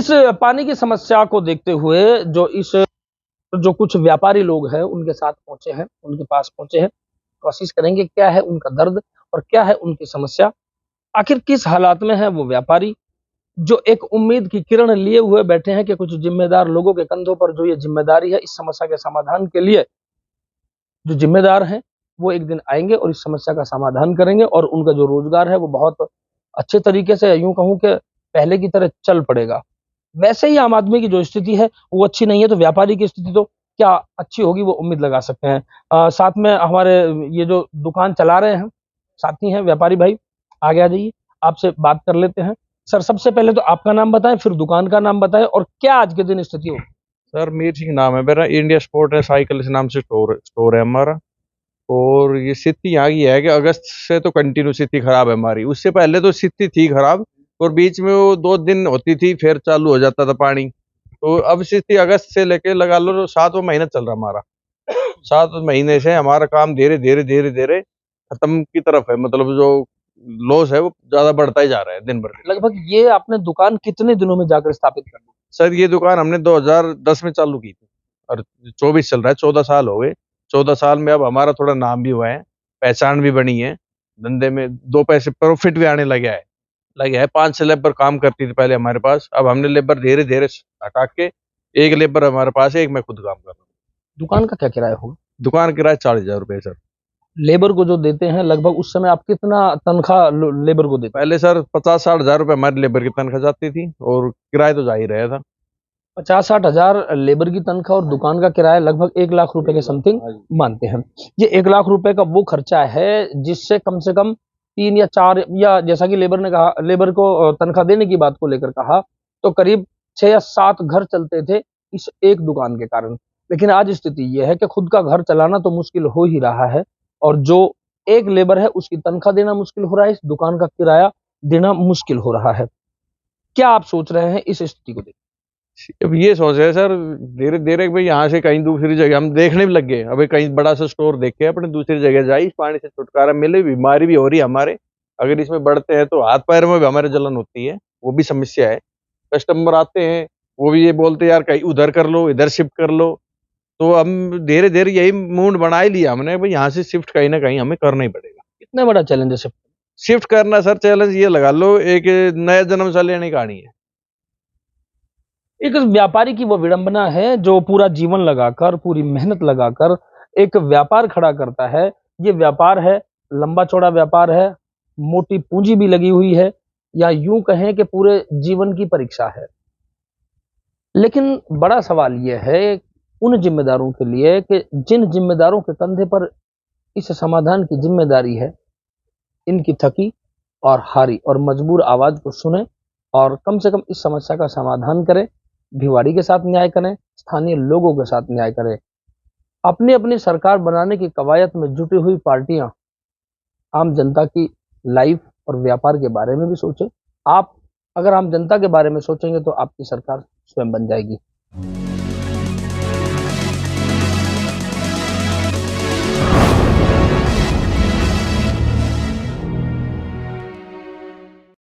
इस पानी की समस्या को देखते हुए जो कुछ व्यापारी लोग हैं उनके साथ पहुंचे हैं, उनके पास पहुंचे हैं, कोशिश करेंगे क्या है उनका दर्द और क्या है उनकी समस्या, आखिर किस हालात में है वो व्यापारी जो एक उम्मीद की किरण लिए हुए बैठे हैं कि कुछ जिम्मेदार लोगों के कंधों पर जो ये जिम्मेदारी है इस समस्या के समाधान के लिए जो जिम्मेदार हैं वो एक दिन आएंगे और इस समस्या का समाधान करेंगे और उनका जो रोजगार है वो बहुत अच्छे तरीके से, यूं कहूं कि पहले की तरह चल पड़ेगा। वैसे ही आम आदमी की जो स्थिति है वो अच्छी नहीं है, तो व्यापारी की स्थिति तो क्या अच्छी होगी वो उम्मीद लगा सकते हैं। साथ में हमारे ये जो दुकान चला रहे हैं साथी हैं व्यापारी भाई, आगे आ जाइए, आपसे बात कर लेते हैं। सर सबसे पहले तो आपका नाम बताएं, फिर दुकान का नाम बताएं और क्या आज के दिन स्थिति हो। सर मीर सिंह नाम है मेरा, इंडिया स्पोर्ट है साइकिल इस नाम से स्टोर है हमारा। और ये स्थिति यहाँ की है कि अगस्त से तो कंटिन्यू स्थिति खराब है हमारी। उससे पहले तो स्थिति थी खराब और बीच में वो 2 दिन होती थी फिर चालू हो जाता था पानी। तो अब स्थिति अगस्त से लेके लगा लो तो 7वां महीना चल रहा हमारा। 7 महीने से हमारा काम धीरे धीरे धीरे धीरे खत्म की तरफ है, मतलब जो लॉस है वो ज्यादा बढ़ता ही जा रहा है दिन भर दिन। लगभग ये आपने दुकान कितने दिनों में जाकर स्थापित कर दी। सर ये दुकान हमने 2010 में चालू की थी और 24 चल रहा है, 14 साल हो गए। 14 साल में अब हमारा थोड़ा नाम भी हुआ है, पहचान भी बनी है, धंधे में 2 पैसे प्रॉफिट भी आने लगे है। 5-6 लेबर काम करती थी पहले हमारे पास, अब हमने लेबर धीरे धीरे हटा के एक लेबर हमारे पास है, एक मैं खुद काम कर रहा हूँ। दुकान का क्या किराया होगा। दुकान किराया 40,000 रुपये सर। लेबर को जो देते हैं लगभग उस समय आप कितना तनख्वाह लेबर को देते हैं। पहले सर 50-60 हजार रुपये हमारी लेबर की तनख्वाह जाती थी और किराया तो जा ही रहा था। 50-60 हजार लेबर की तनख्वाह और दुकान का किराया लगभग 1 लाख रुपए के समथिंग मानते हैं। ये 1 लाख रुपए का वो खर्चा है जिससे कम से कम 3 या 4 या जैसा कि लेबर ने कहा, लेबर को तनख्वाह देने की बात को लेकर कहा तो करीब 6 या 7 घर चलते थे इस एक दुकान के कारण। लेकिन आज स्थिति यह है कि खुद का घर चलाना तो मुश्किल हो ही रहा है और जो एक लेबर है उसकी तनख्वाह देना मुश्किल हो रहा है, इस दुकान का किराया देना मुश्किल हो रहा है। क्या आप सोच रहे हैं इस स्थिति को देख। अब ये सोच रहे हैं सर धीरे धीरे भाई यहाँ से कहीं दूसरी जगह हम देखने भी लग गए, अभी कहीं बड़ा सा स्टोर देखे अपने दूसरी जगह जाए, इस पानी से छुटकारा मिले। बीमारी भी हो रही है हमारे, अगर इसमें बढ़ते हैं तो हाथ पैर में भी हमारे जलन होती है, वो भी समस्या है। कस्टमर आते हैं वो भी ये बोलते हैं यार कहीं उधर कर लो इधर शिफ्ट कर लो, तो हम धीरे धीरे यही मूड बना ही लिया हमने भाई यहाँ से शिफ्ट कहीं ना कहीं हमें करना ही पड़ेगा। कितना बड़ा चैलेंज है शिफ्ट करना सर, चैलेंज ये लगा लो एक नया जन्म सा लेने की कहानी है। एक व्यापारी की वो विडंबना है जो पूरा जीवन लगाकर, पूरी मेहनत लगाकर एक व्यापार खड़ा करता है। ये व्यापार है, लंबा चौड़ा व्यापार है, मोटी पूंजी भी लगी हुई है, या यूं कहें कि पूरे जीवन की परीक्षा है। लेकिन बड़ा सवाल यह है उन जिम्मेदारों के लिए कि जिन जिम्मेदारों के कंधे पर इस समाधान की जिम्मेदारी है, इनकी थकी और हारी और मजबूर आवाज को सुने और कम से कम इस समस्या का समाधान करें। भिवाड़ी के साथ न्याय करें, स्थानीय लोगों के साथ न्याय करें। अपनी अपनी सरकार बनाने की कवायद में जुटी हुई पार्टियां आम जनता की लाइफ और व्यापार के बारे में भी सोचें। आप अगर आम जनता के बारे में सोचेंगे तो आपकी सरकार स्वयं बन जाएगी।